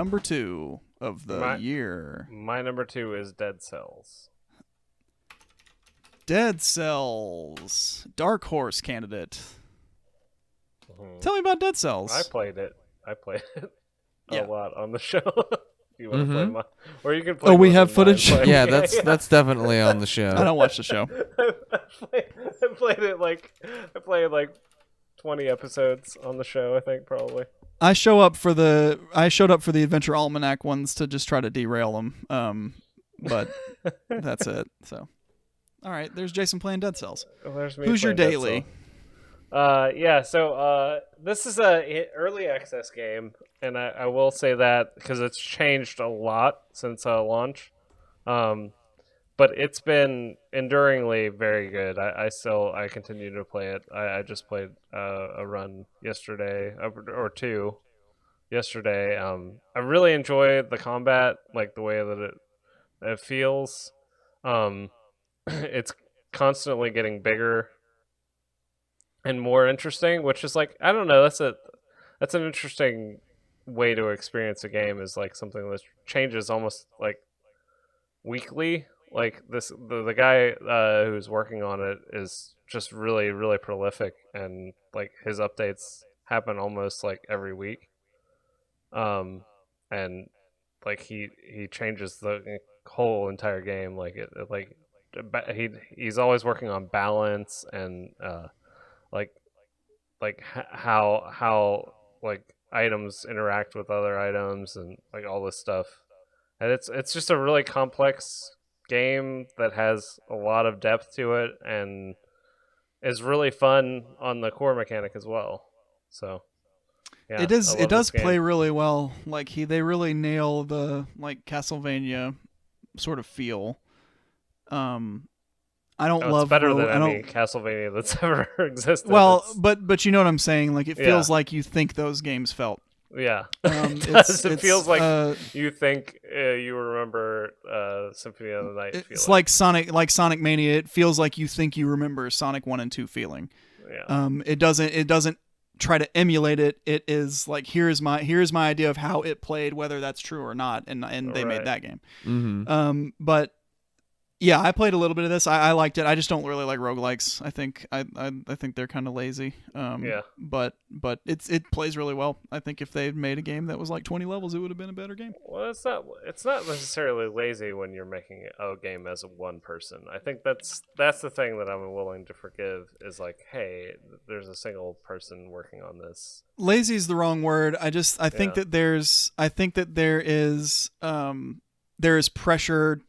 number 2 of the year? My number 2 is Dead Cells. Dead Cells. Dark Horse candidate. Tell me about Dead Cells. I played it a Yeah. lot on the show. You want to play my, or you can play. Oh, we have footage? Yeah, that's definitely on the show. I don't watch the show. I played like 20 episodes on the show, I think, probably. I showed up for the Adventure Almanac ones to just try to derail them. But that's it. So, all right, there's Jason playing Dead Cells. Well, there's me Who's your playing Dead daily? So this is a early access game, and I will say that because it's changed a lot since launch. But it's been enduringly very good. I continue to play it. I just played a run yesterday or two yesterday. I really enjoy the combat, like the way that it feels. It's constantly getting bigger and more interesting, which is like, I don't know, that's an interesting way to experience a game, is like something that changes almost like weekly. Like the guy who's working on it is just really, really prolific, and like his updates happen almost like every week. And like he changes the whole entire game. Like he's always working on balance and like how like items interact with other items and like all this stuff. And it's just a really complex game that has a lot of depth to it and is really fun on the core mechanic as well. So yeah, it does play really well. Like they really nail the like Castlevania sort of feel. I don't love it's better than any Castlevania that's ever existed. Well, but you know what I'm saying. Like it feels like you think those games felt. Yeah, it feels like you think you remember Symphony of the Night. It's like Sonic Mania. It feels like you think you remember Sonic 1 and 2 feeling. Yeah. It doesn't try to emulate it. It is like here's my idea of how it played, whether that's true or not, and they made that game. Mm-hmm. But yeah, I played a little bit of this. I liked it. I just don't really like roguelikes. I think they're kind of lazy. Yeah. But it plays really well. I think if they had made a game that was like 20 levels, it would have been a better game. Well, it's not necessarily lazy when you're making a game as a one person. I think that's the thing that I'm willing to forgive, is like, hey, there's a single person working on this. Lazy is the wrong word. I think that there is pressure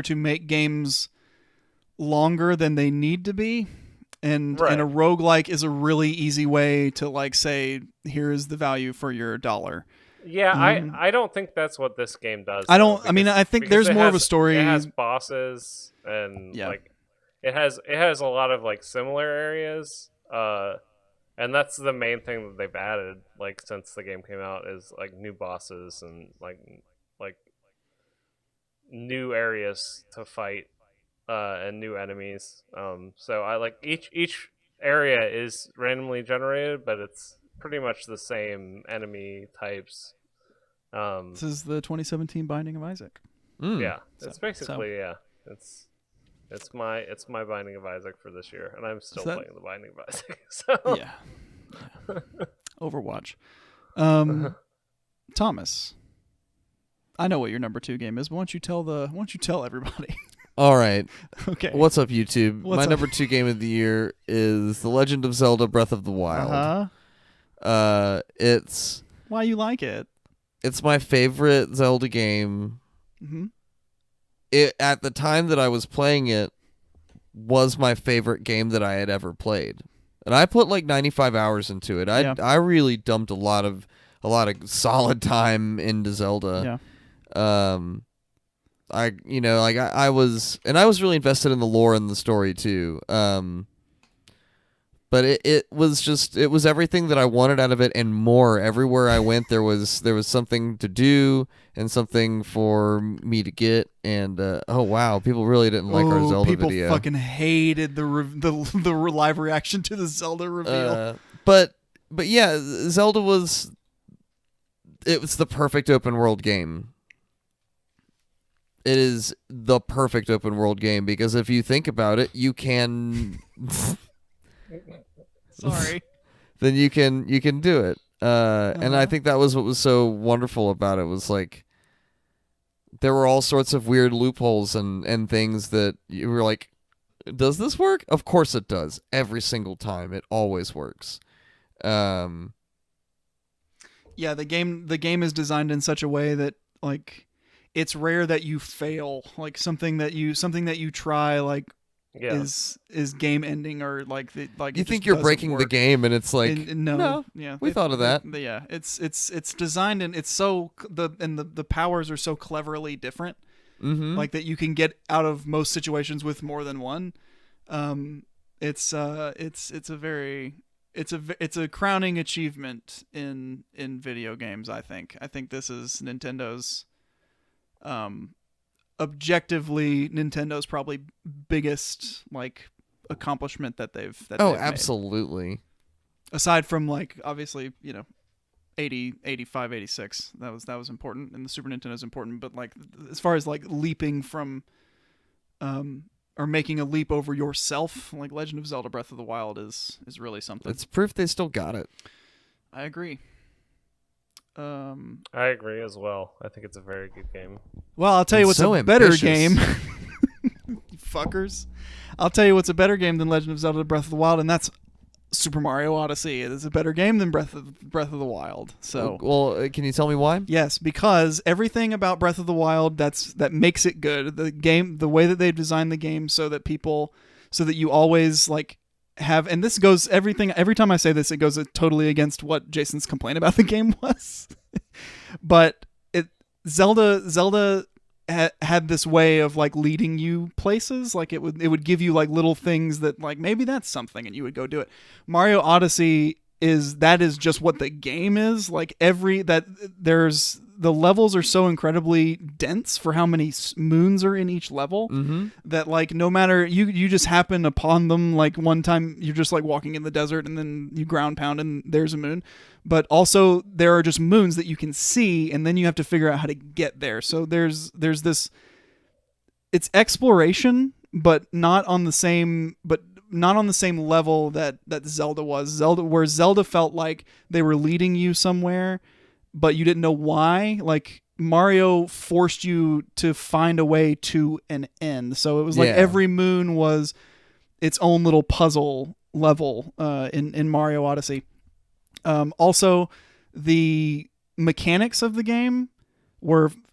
to make games longer than they need to be, and a roguelike is a really easy way to like say, here's the value for your $1. Yeah, I don't think that's what this game does. I think there's more of a story. It has bosses and like it has a lot of like similar areas, and that's the main thing that they've added like since the game came out, is like new bosses and like new areas to fight and new enemies. So I like each area is randomly generated, but it's pretty much the same enemy types. This is the 2017 Binding of Isaac. Yeah, it's basically it's my Binding of Isaac for this year, and I'm still playing the Binding of Isaac. So yeah. Overwatch. Thomas, I know what your number 2 game is, but why don't you tell everybody? All right. Okay. What's up, YouTube? My number 2 game of the year is The Legend of Zelda: Breath of the Wild. It's why you like it. It's my favorite Zelda game. Mm-hmm. It at the time that I was playing it was my favorite game that I had ever played, and I put like 95 hours into it. I really dumped a lot of solid time into Zelda. Yeah. I was really invested in the lore and the story too. But it was everything that I wanted out of it and more. Everywhere I went, there was something to do and something for me to get. And oh wow, people really didn't like our Zelda video. People fucking hated the live reaction to the Zelda reveal. But yeah, Zelda was. it was the perfect open world game. It is the perfect open world game because if you think about it, you can. Sorry. Then you can do it. And I think that was what was so wonderful about it was like there were all sorts of weird loopholes and things that you were like, does this work? Of course it does. Every single time. It always works. Yeah, the game is designed in such a way that like it's rare that you fail. Like something that you try like is game ending or like you think you're breaking work. The game and it's like no, we thought of that. Yeah, it's designed and it's so the powers are so cleverly different. Mm-hmm. Like that you can get out of most situations with more than one. It's a crowning achievement in video games. I think this is Nintendo's objectively Nintendo's probably biggest like accomplishment that they've absolutely made. Aside from like obviously 80, 85, 86 that was important and the Super Nintendo is important, but like as far as like leaping from or making a leap over yourself, like Legend of Zelda Breath of the Wild is really something. It's proof they still got it. I agree. I agree as well. I think it's a very good game. Well, I'll tell you what's a better game. You fuckers. I'll tell you what's a better game than Legend of Zelda Breath of the Wild, and that's Super Mario Odyssey. It is a better game than Breath of the Wild. So, well, can you tell me why? Yes, because everything about Breath of the Wild that makes it good. The game, the way that they've designed the game, so that you always like have, and this goes every time I say this, it goes totally against what Jason's complaint about the game was. But Zelda had this way of like leading you places. Like it would give you like little things that like maybe that's something and you would go do it. Mario Odyssey is just what the game is. Like the levels are so incredibly dense for how many moons are in each level that like no matter you just happen upon them. Like one time you're just like walking in the desert and then you ground pound and there's a moon. But also there are just moons that you can see and then you have to figure out how to get there. So there's this, it's exploration, but not on the same level that Zelda was. Where Zelda felt like they were leading you somewhere, but you didn't know why. Like Mario forced you to find a way to an end. So it was like every moon was its own little puzzle level in Mario Odyssey. Also, the mechanics of the game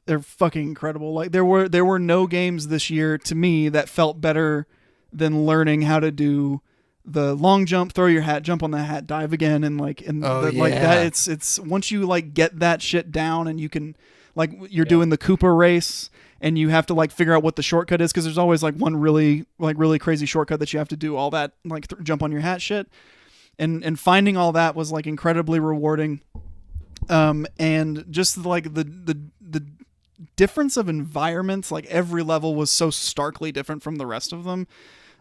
they're fucking incredible. Like there were no games this year to me that felt better than learning how to do the long jump, throw your hat, jump on the hat, dive again, and like that. It's once you like get that shit down and you can like you're doing the Koopa race and you have to like figure out what the shortcut is because there's always like one really crazy shortcut that you have to do all that like jump on your hat shit. And finding all that was like incredibly rewarding, and just like the difference of environments, like every level was so starkly different from the rest of them.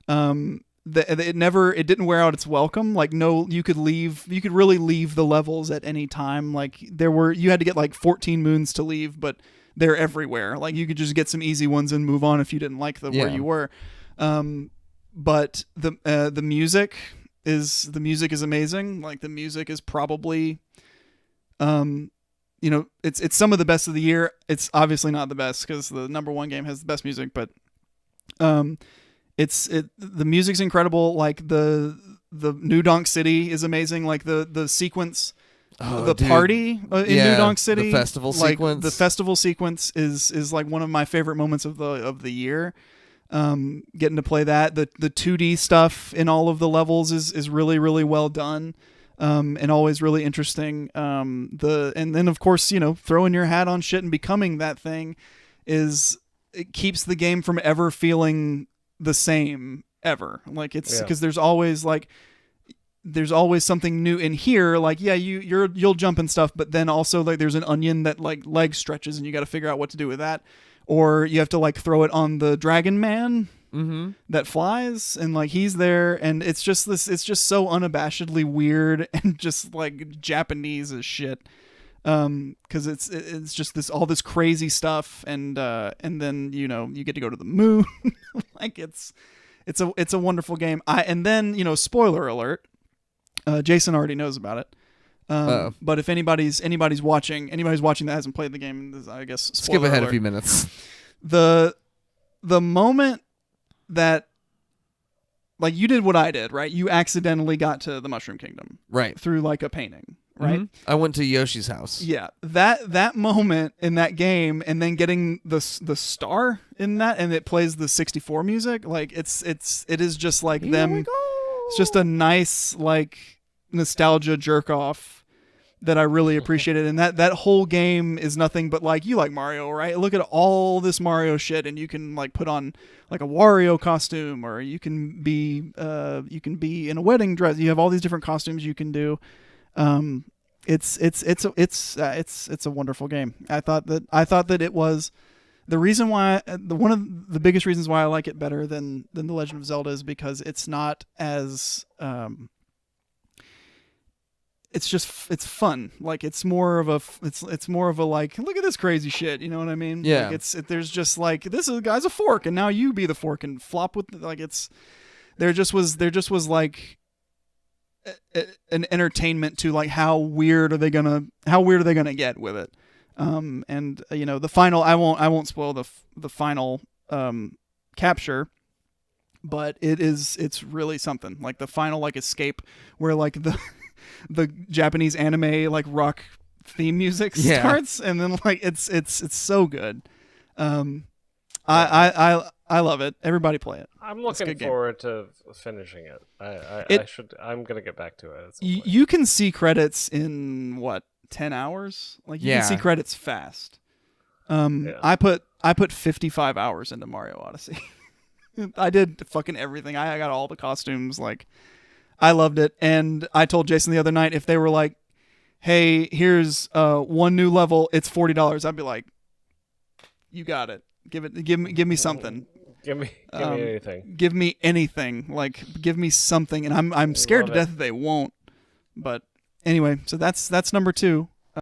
It didn't wear out its welcome. Like you could really leave the levels at any time. Like you had to get like 14 moons to leave, but they're everywhere. Like you could just get some easy ones and move on if you didn't like where you were. But the music is amazing. Like the music is probably it's some of the best of the year. It's obviously not the best because the number one game has the best music, but the music's incredible. Like the New Donk City is amazing. Like the sequence, party in New Donk City, the festival sequence. The festival sequence is like one of my favorite moments of the year. Getting to play that, the 2D stuff in all of the levels is really, really well done, and always really interesting. And then of course, throwing your hat on shit and becoming that thing it keeps the game from ever feeling the same ever. Like it's because there's always something new in here. Like, you'll jump and stuff, but then also like there's an onion that like leg stretches and you got to figure out what to do with that. Or you have to like throw it on the Dragon Man that flies, and like he's there, and it's just so unabashedly weird and just like Japanese as shit. because it's just all this crazy stuff, and then you get to go to the moon. Like it's a wonderful game. And then spoiler alert, Jason already knows about it. But if anybody's watching that hasn't played the game, I guess skip ahead alert. a few minutes. The moment that, like, you did what I did, right? You accidentally got to the Mushroom Kingdom, right, through like a painting, right? Mm-hmm. I went to Yoshi's house. Yeah, that moment in that game, and then getting the star in that, and it plays the 64 music, like it is just like them. It's just a nice like nostalgia jerk off that I really appreciated. And that whole game is nothing but like, you like Mario, right? Look at all this Mario shit, and you can like put on like a Wario costume, or you can be in a wedding dress. You have all these different costumes you can do. It's a wonderful game. I thought that it was the reason why, one of the biggest reasons why I like it better than The Legend of Zelda is because it's not as it's fun. Like it's more of a like, look at this crazy shit. You know what I mean? Yeah. Like there's just like, this is guy's a fork, and now you be the fork and flop with like there just was like an entertainment to like how weird are they gonna get with it. And the final, I won't spoil the final capture, but it's really something. Like the final like escape where like the Japanese anime like rock theme music starts, and then like it's so good. I love it. Everybody play it. I'm looking forward to finishing it. I'm gonna get back to it. You can see credits in 10 hours. Like you can see credits fast. I put 55 hours into Mario Odyssey. I did fucking everything. I got all the costumes. Like, I loved it. And I told Jason the other night, if they were like, hey, here's one new level, it's $40, I'd be like, you got it. Give me something. Give me anything. Give me anything. Like, give me something. And I'm scared to death that they won't. But anyway, so that's number 2.